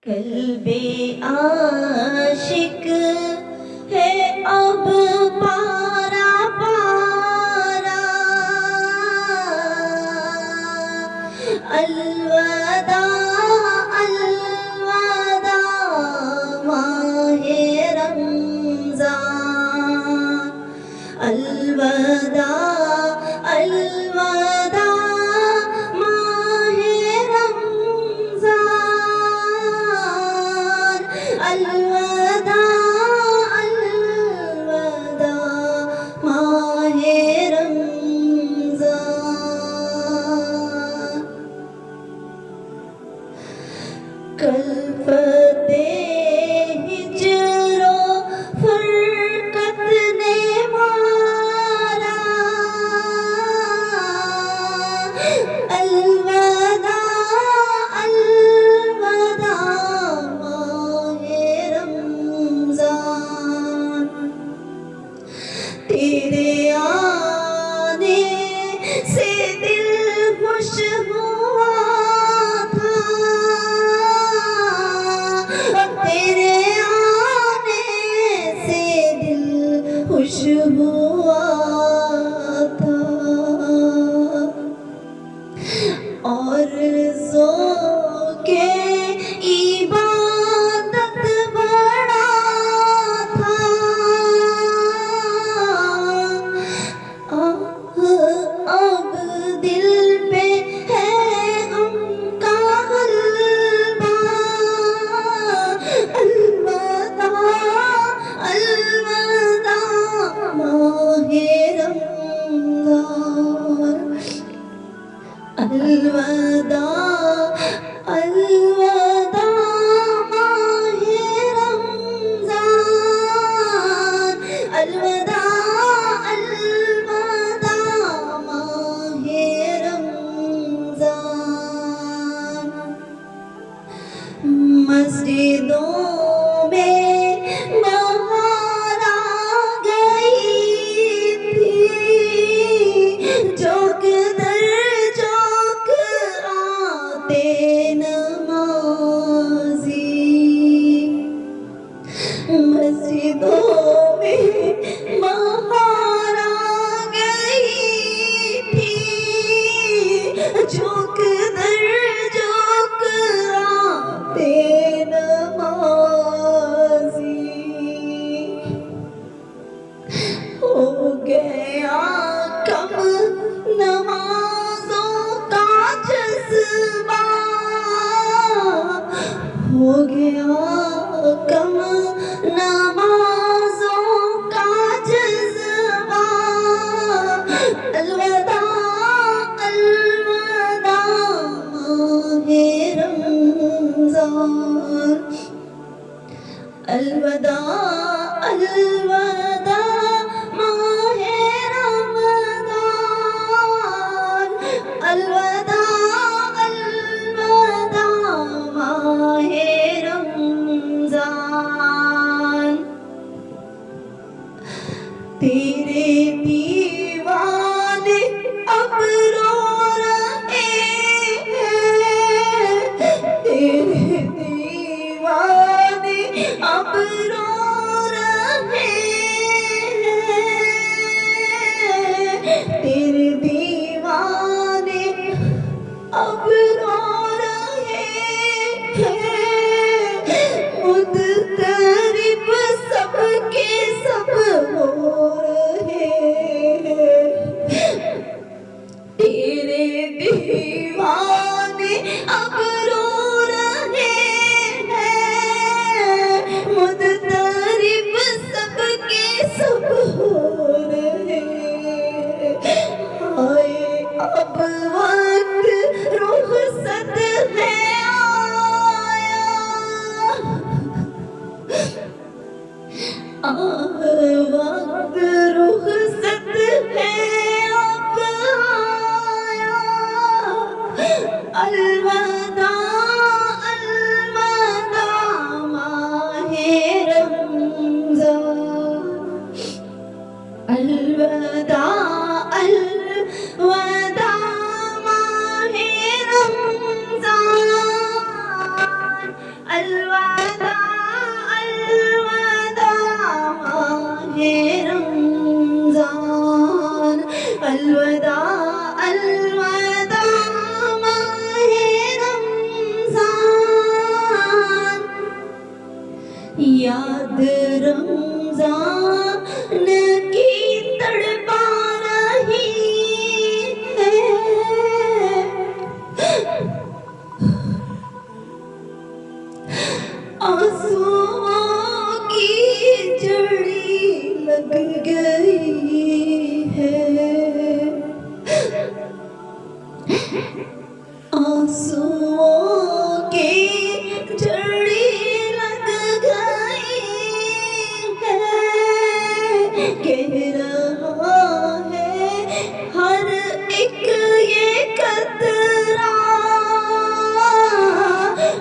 कल्बे आशिक है अब पारा पारा, अलवदा अलवदा माहे रमज़ान, अलवदा अलवदा माहे रमज़ान, अलवदा अलवदा माहे रमज़ान। कल फते हिजरो फरकत ने मारा, अलवदा अलवदा माहे रमज़ान। तेरे आने से दिल खुश हुआ था, तेरे आने से दिल खुश हुआ था, और के इबादत बड़ा था, अब दिल पे है गम का गलबा, अलवदा अलवदा माहे रमज़ान, अलवदा अलवदा माहे रमज़ान, अलवदा अलवदा माहे रमज़ान। मस्जिदों में बहार आ गई थी, चौक दर चौक आते नमाज़ी, मस्जिदों में बहार आ गई थी, चौक दर चौक आते नमाज़ी। हो गया कम नमाज़ों का जज़्बा, हो गया कम नमाज़ों का जज़्बा, अलवदा अलवदा माहे रमज़ान, अलवदा अलवदा माहे रमज़ान, अलवदा अलवदा माहे रमज़ान। तेरे दीवाने अब रो रहे हैं, तेरे दीवाने अब रो रहे हैं, तेरे दीवाने अब रो रहे हैं, मुत्तरिब सबके सब हो रहे हैं, तेरे दीवाने अब रो रहे हैं, मुत्तरिब सबके सब हो रहे हैं। हाय अब वक्त रुखसत है आया, वक्त रुखसत है अब आया, अलवदा अलवदा माहे रमज़ान, अलवदा अलवदा माहे अलविदा अलविदा माहे रमजान, अलविदा अलविदा माहे रमजान, याद रमजान की तड़पा रही है, आंसुओं की जड़ी लग गई है, आंसुओं की जड़ी लग गई है, कह रहा है हर एक ये कतरा,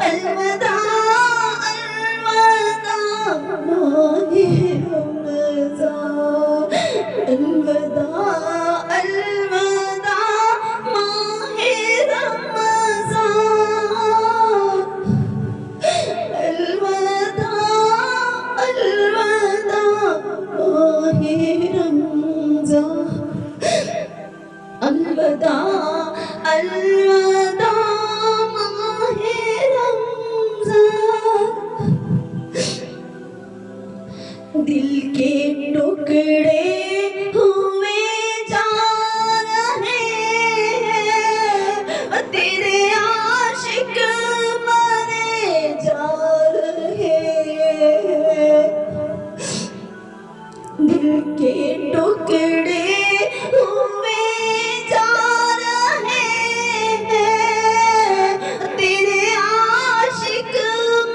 अलविदा अलविदा माहे रमजान, अलविदा अलविदा माहे रमजान, अलविदा अलविदा माहे रमजान, अलविदा अलविदा माहे रमजान, दिल के टुकड़े हुए जा रहे हैं, तेरे आशिक मरे जा रहे हैं, दिल के टुकड़े हुए जा रहे हैं, तेरे आशिक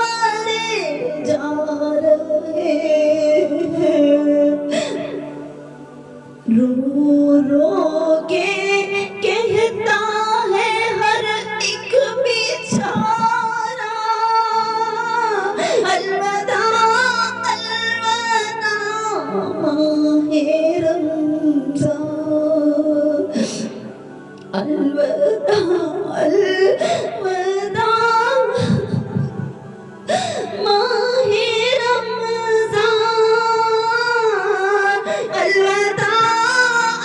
मरे जा रहे हैं, रो रो के कहता है हर एक बेचारा, अलविदा अलविदा माहे रमजान, अलविदा अलविदा माहे रमजान, अलविदा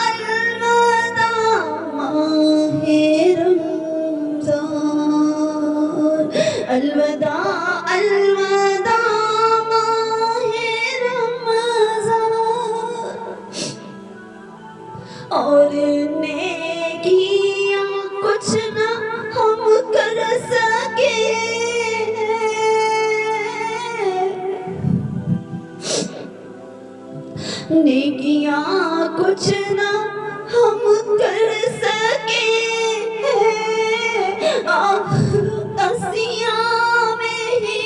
अलविदा माहे रमजान, अलविदा अलविदा माहे रमजान, और नेकियां कुछ ना हम कर सके, नेकियां कुछ ना हम कर सके, असिया में ही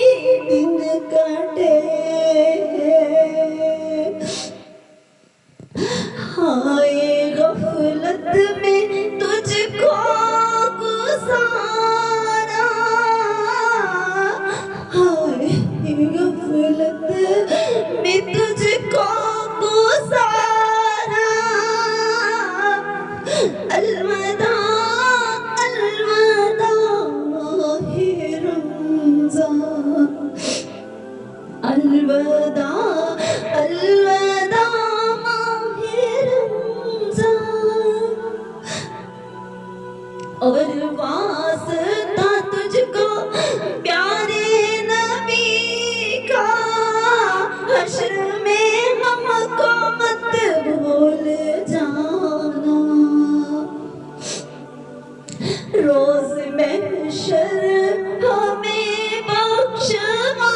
दिन कटे, हाय गफलत में तुझको गुजारा, हाय गफलत में तुझको गुजारा, अलविदा अलविदा माहे रमजान, अलविदा अलविदा माहे रमजान, और वास्ता तुझको प्यारे नबी का, हश्र में हमको मत भूल जाना, रोज महशर हमें बख्शवाना,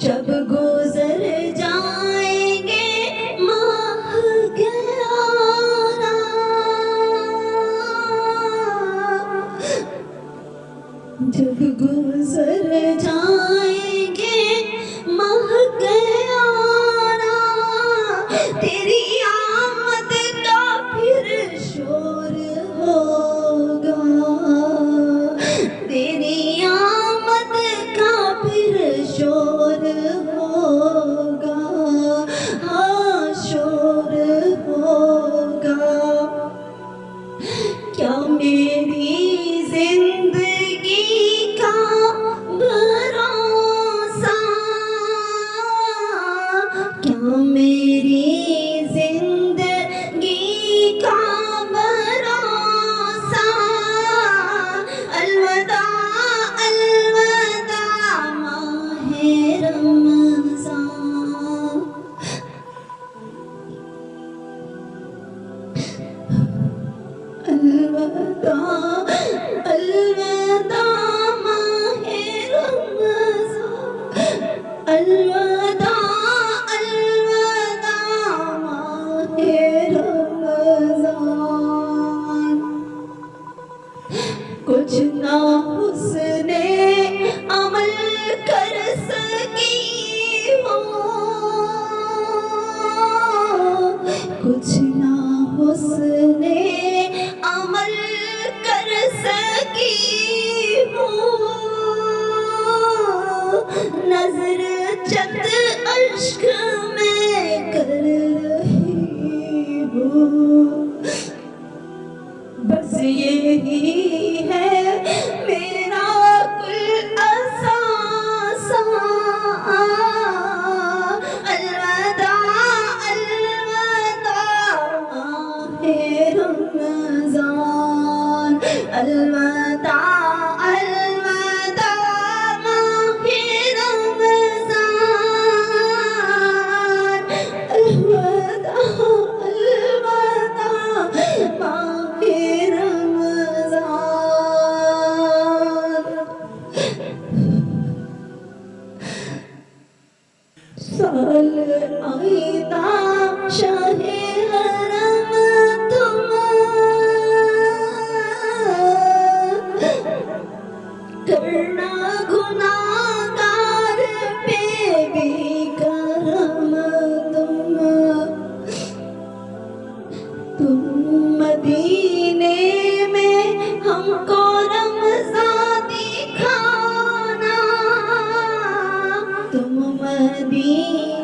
जब गुजर जाएंगे माह ग्यारह, जब गुजर जाएंगे माह ग्यारह, तेरी आमद का फिर शोर होगा, तेरी आमद का फिर शोर होगा, हाँ शोर होगा। क्या मेरी जिंदगी का भरोसा, क्या मेरी जिंदगी का भरोसा, अलविदा अलविदा माहे रमज़ान, अलविदा अलविदा माहे रमज़ान, अलविदा अलविदा माहे रमज़ान। कुछ ना हुस्ने अमल कर सकी हो, कुछ ना हुस्ने अमल कर सकी हो, नजर चंद अश्क में कर रही हो, बस यही है मेरा कुल असासा, अलविदा अलविदा माहे रमज़ान, अलविदा अलविदा माहे रमज़ान, अलविदा अलविदा माहे रमज़ान। साल आईदा शाहे हरम तुम, करना गुनाहगार पे भी करम तुम मदीने में हमको रमज़ान दिखाना, तुम मदीने